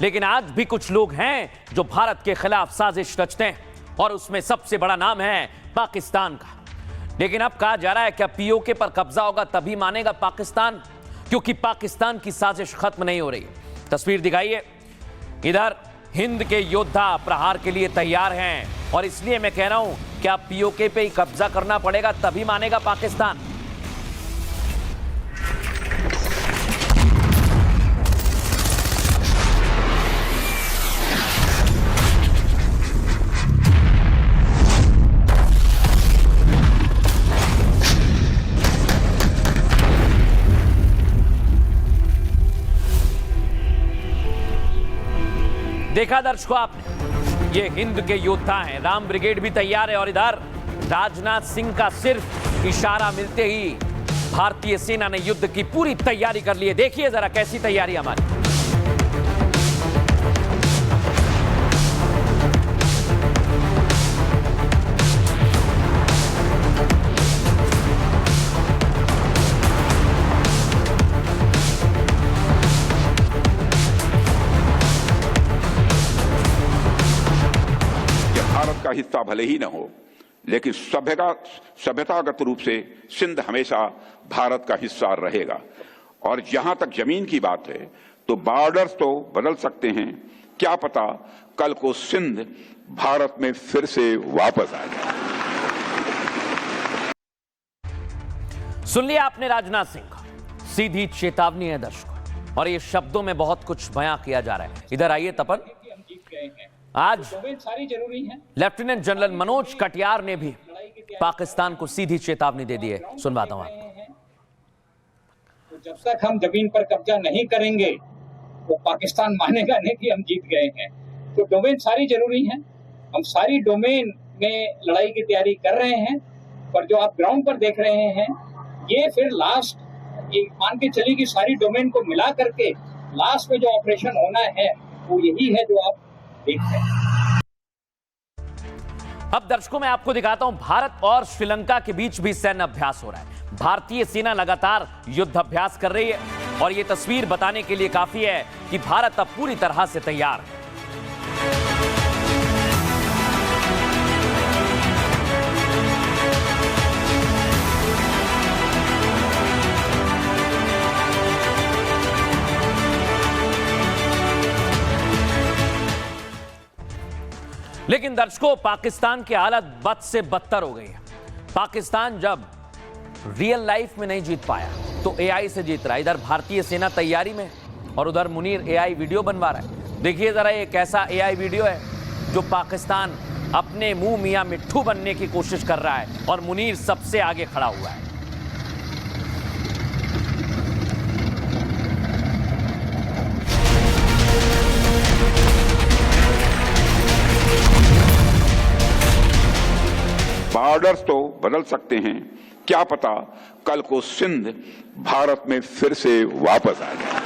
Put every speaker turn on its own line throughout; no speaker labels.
लेकिन आज भी कुछ लोग हैं जो भारत के खिलाफ साजिश रचते हैं और उसमें सबसे बड़ा नाम है पाकिस्तान का। लेकिन अब कहा जा रहा है क्या पीओके पर कब्जा होगा तभी मानेगा पाकिस्तान, क्योंकि पाकिस्तान की साजिश खत्म नहीं हो रही। तस्वीर दिखाइए, इधर हिंद के योद्धा प्रहार के लिए तैयार हैं और इसलिए मैं कह रहा हूं कि अब पीओके पे ही कब्जा करना पड़ेगा तभी मानेगा पाकिस्तान। देखा दर्शकों आपने, ये हिंद के योद्धा हैं, राम ब्रिगेड भी तैयार है और इधर राजनाथ सिंह का सिर्फ इशारा मिलते ही भारतीय सेना ने युद्ध की पूरी तैयारी कर ली है। देखिए जरा कैसी तैयारी हमारी।
का हिस्सा भले ही न हो, लेकिन सभ्यतागत रूप से सिंध हमेशा भारत का हिस्सा रहेगा। और जहां तक जमीन की बात है तो बॉर्डर्स तो बदल सकते हैं, क्या पता कल को सिंध भारत में फिर से वापस आ जाए।
सुन लिया आपने राजनाथ सिंह का, सीधी चेतावनी है दर्शकों, और ये शब्दों में बहुत कुछ बयां किया जा रहा है। इधर आइए तपन, आज
सारी जरूरी है।
लेफ्टिनेंट जनरल मनोज कटियार ने भी पाकिस्तान को सीधी चेतावनी दे दी है। सुनवाता हूं आपको।
तो जब तक हम जमीन पर कब्जा नहीं करेंगे तो पाकिस्तान मानेगा नहीं कि हम जीत गए हैं। तो डोमेन सारी जरूरी है, हम सारी डोमेन में लड़ाई की तैयारी कर रहे हैं। पर जो आप ग्राउंड पर देख रहे हैं ये फिर लास्ट, ये मान के चलिए कि सारी डोमेन को मिला करके लास्ट में जो ऑपरेशन होना है वो यही है जो आप देखते हैं।
अब दर्शकों मैं आपको दिखाता हूं, भारत और श्रीलंका के बीच भी सैन्य अभ्यास हो रहा है। भारतीय सेना लगातार युद्ध अभ्यास कर रही है और यह तस्वीर बताने के लिए काफी है कि भारत अब पूरी तरह से तैयार है। लेकिन दर्शकों पाकिस्तान की हालत बद से बदतर हो गई है। पाकिस्तान जब रियल लाइफ में नहीं जीत पाया तो एआई से जीत रहा है। इधर भारतीय सेना तैयारी में और उधर मुनीर एआई वीडियो बनवा रहा है। देखिए जरा ये कैसा एआई वीडियो है जो पाकिस्तान अपने मुंह मियां मिट्ठू बनने की कोशिश कर रहा है और मुनीर सबसे आगे खड़ा हुआ है।
बॉर्डर्स तो बदल सकते हैं, क्या पता कल को सिंध भारत में फिर से वापस आ जाए।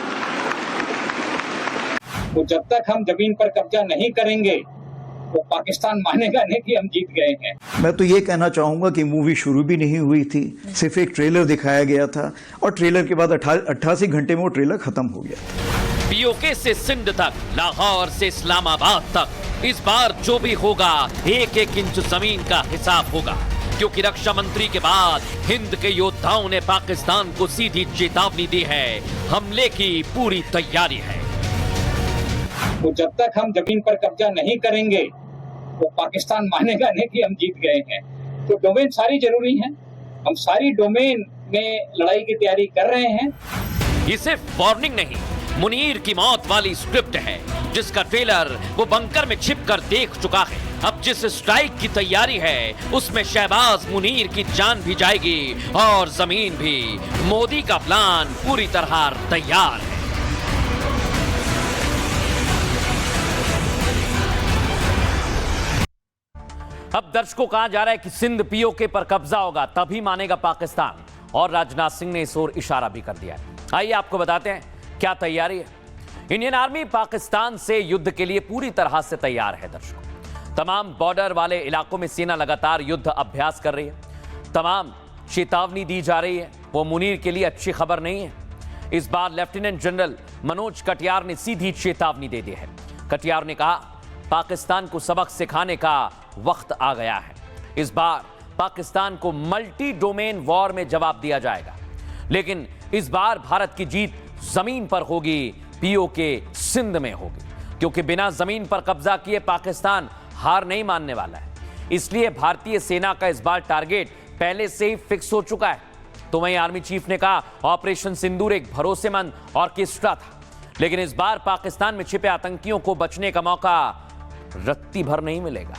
तो जब तक हम जमीन पर कब्जा नहीं करेंगे तो पाकिस्तान मानेगा नहीं कि हम जीत गए हैं।
मैं तो ये कहना चाहूंगा कि मूवी शुरू भी नहीं हुई थी, सिर्फ एक ट्रेलर दिखाया गया था और ट्रेलर के बाद 88 घंटे में वो ट्रेलर खत्म हो गया।
पीओके से सिंध तक, लाहौर से इस्लामाबाद तक, इस बार जो भी होगा एक एक इंच जमीन का हिसाब होगा, क्योंकि रक्षा मंत्री के बाद हिंद के योद्धाओं ने पाकिस्तान को सीधी चेतावनी दी है। हमले की पूरी तैयारी है।
तो जब तक हम जमीन पर कब्जा नहीं करेंगे तो पाकिस्तान मानेगा नहीं कि हम जीत गए हैं। तो डोमेन सारी जरूरी है, हम सारी डोमेन में लड़ाई की तैयारी कर रहे हैं।
ये सिर्फ वार्निंग नहीं, मुनीर की मौत वाली स्क्रिप्ट है जिसका ट्रेलर वो बंकर में छिपकर देख चुका है। अब जिस स्ट्राइक की तैयारी है उसमें शहबाज मुनीर की जान भी जाएगी और जमीन भी। मोदी का प्लान पूरी तरह तैयार है। अब दर्शकों कहा जा रहा है कि सिंध पीओके पर कब्जा होगा तभी मानेगा पाकिस्तान, और राजनाथ सिंह ने इस ओर इशारा भी कर दिया है। आइए आपको बताते हैं क्या तैयारी है। इंडियन आर्मी पाकिस्तान से युद्ध के लिए पूरी तरह से तैयार है। दर्शकों तमाम बॉर्डर वाले इलाकों में सेना लगातार युद्ध अभ्यास कर रही है। तमाम चेतावनी दी जा रही है। वो मुनीर के लिए अच्छी खबर नहीं है। इस बार लेफ्टिनेंट जनरल मनोज कटियार ने सीधी चेतावनी दे दी है। कटियार ने कहा, पाकिस्तान को सबक सिखाने का वक्त आ गया है। इस बार पाकिस्तान को मल्टी डोमेन वॉर में जवाब दिया जाएगा, लेकिन इस बार भारत की जीत जमीन पर होगी, पीओके सिंध में होगी, क्योंकि बिना जमीन पर कब्जा किए पाकिस्तान हार नहीं मानने वाला है। इसलिए भारतीय सेना का इस बार टारगेट पहले से ही फिक्स हो चुका है। तो वहीं आर्मी चीफ ने कहा, ऑपरेशन सिंदूर एक भरोसेमंद ऑर्केस्ट्रा था, लेकिन इस बार पाकिस्तान में छिपे आतंकियों को बचने का मौका रत्ती भर नहीं मिलेगा।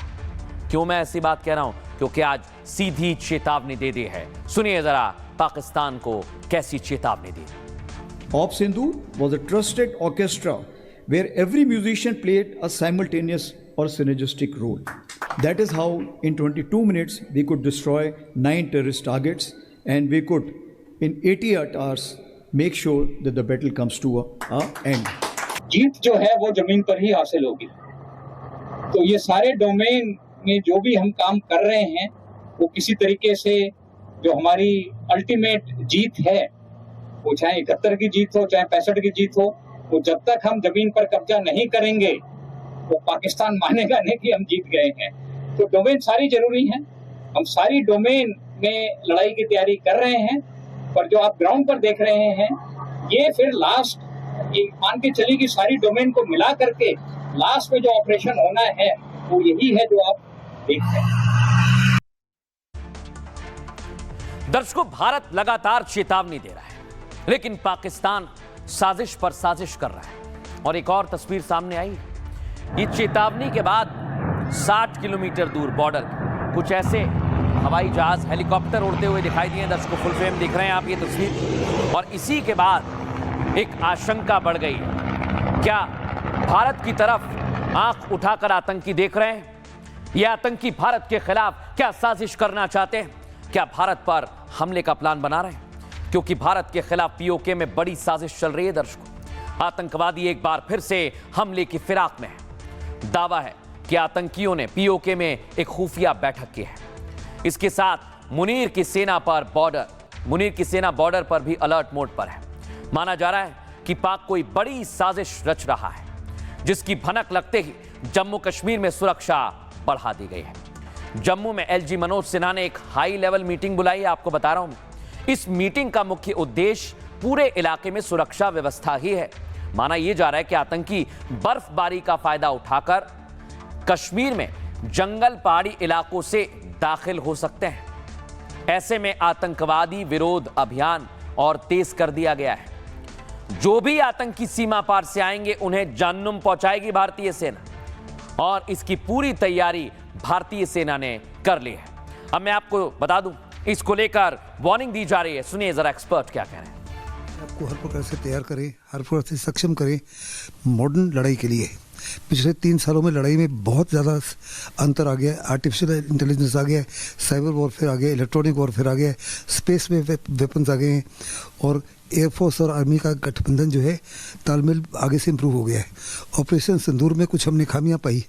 क्यों मैं ऐसी बात कह रहा हूं? क्योंकि आज सीधी चेतावनी दे दी है। सुनिए जरा पाकिस्तान को कैसी चेतावनी दी।
Op Sindhu was a trusted orchestra where every musician played a simultaneous or synergistic role. That is how in 22 minutes we could destroy 9 terrorist targets, and we could in 88 hours make sure that the battle comes to a end.
जीत जो है वो जमीन पर ही हासिल होगी। तो ये सारे डोमेन में जो भी हम काम कर रहे हैं, वो किसी तरीके से जो हमारी अल्टीमेट जीत है, वो चाहे 71 की जीत हो, चाहे 65 की जीत हो, वो जब तक हम जमीन पर कब्जा नहीं करेंगे, वो पाकिस्तान मानेगा नहीं कि हम जीत गए हैं। तो डोमेन सारी जरूरी हैं। हम सारी डोमेन में लड़ाई की तैयारी कर रहे हैं, पर जो आप ग्राउंड पर देख रहे हैं, ये फिर लास्ट ये मान के चलिए कि सारी डोमेन को मिला करके लास्ट में जो ऑपरेशन होना है, वो यही है जो आप देख रहे हैं।
दर्शकों, भारत लगातार चेतावनी दे रहा है, लेकिन पाकिस्तान साजिश पर साजिश कर रहा है। और एक और तस्वीर सामने आई। ये चेतावनी के बाद 60 किलोमीटर दूर बॉर्डर कुछ ऐसे हवाई जहाज, हेलीकॉप्टर उड़ते हुए दिखाई दिए। दर्शकों, फुल फ्रेम दिख रहे हैं आप ये तस्वीर। और इसी के बाद एक आशंका बढ़ गई। क्या भारत की तरफ आंख उठाकर आतंकी देख रहे हैं? ये आतंकी भारत के खिलाफ क्या साजिश करना चाहते हैं? क्या भारत पर हमले का प्लान बना रहे हैं? क्योंकि भारत के खिलाफ पीओके में बड़ी साजिश चल रही है। दर्शकों, आतंकवादी एक बार फिर से हमले की फिराक में है। दावा है कि आतंकियों ने पीओके में एक खुफिया बैठक की है। इसके साथ मुनीर की सेना बॉर्डर पर भी अलर्ट मोड पर है। माना जा रहा है कि पाक कोई बड़ी साजिश रच रहा है, जिसकी भनक लगते ही जम्मू कश्मीर में सुरक्षा बढ़ा दी गई है। जम्मू में एलजी मनोज सिन्हा ने एक हाई लेवल मीटिंग बुलाई है, आपको बता रहा हूं। इस मीटिंग का मुख्य उद्देश्य पूरे इलाके में सुरक्षा व्यवस्था ही है। माना यह जा रहा है कि आतंकी बर्फबारी का फायदा उठाकर कश्मीर में जंगल पहाड़ी इलाकों से दाखिल हो सकते हैं। ऐसे में आतंकवादी विरोध अभियान और तेज कर दिया गया है। जो भी आतंकी सीमा पार से आएंगे, उन्हें जहन्नुम पहुंचाएगी भारतीय सेना, और इसकी पूरी तैयारी भारतीय सेना ने कर ली है। अब मैं आपको बता दूं, इसको लेकर वार्निंग दी जा रही है। सुनिए जरा एक्सपर्ट क्या कह रहे हैं।
आपको हर प्रकार से तैयार करें, हर प्रकार से सक्षम करें मॉडर्न लड़ाई के लिए। पिछले 3 सालों में लड़ाई में बहुत ज़्यादा अंतर आ गया है। आर्टिफिशियल इंटेलिजेंस आ गया है, साइबर वॉरफेयर आ गया है, इलेक्ट्रॉनिक वॉरफेयर आ गया है, स्पेस में वेपन्स आ गए हैं, और एयरफोर्स और आर्मी का गठबंधन जो है तालमेल आगे से इम्प्रूव हो गया है। ऑपरेशन सिंदूर में कुछ हमने खामियां पाई,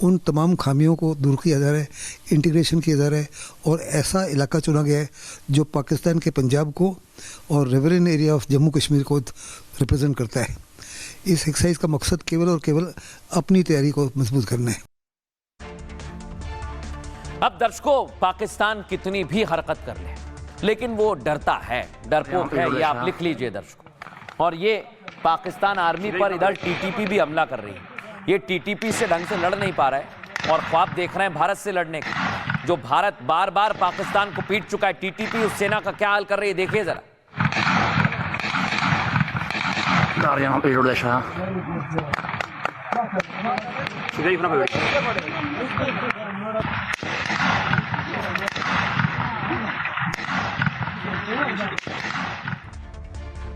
उन तमाम खामियों को दूर किया जा रहा है, इंटीग्रेशन किया जा रहा है, और ऐसा इलाका चुना गया है जो पाकिस्तान के पंजाब को और रिवरन एरिया ऑफ जम्मू कश्मीर को रिप्रेजेंट करता है। इस एक्सरसाइज का मकसद केवल और केवल अपनी तैयारी को मजबूत करना है।
अब दर्शकों, पाकिस्तान कितनी भी हरकत कर ले, लेकिन वो डरता है, डरपोक है, ये आप लिख लीजिए दर्शकों। और ये पाकिस्तान आर्मी पर इधर टीटीपी भी हमला कर रही है। ये टीटीपी से ढंग से लड़ नहीं पा रहा है और ख्वाब देख रहे हैं भारत से लड़ने के। जो भारत बार बार पाकिस्तान को पीट चुका है, टीटीपी उस सेना का क्या हाल कर रही है, देखिए जरा।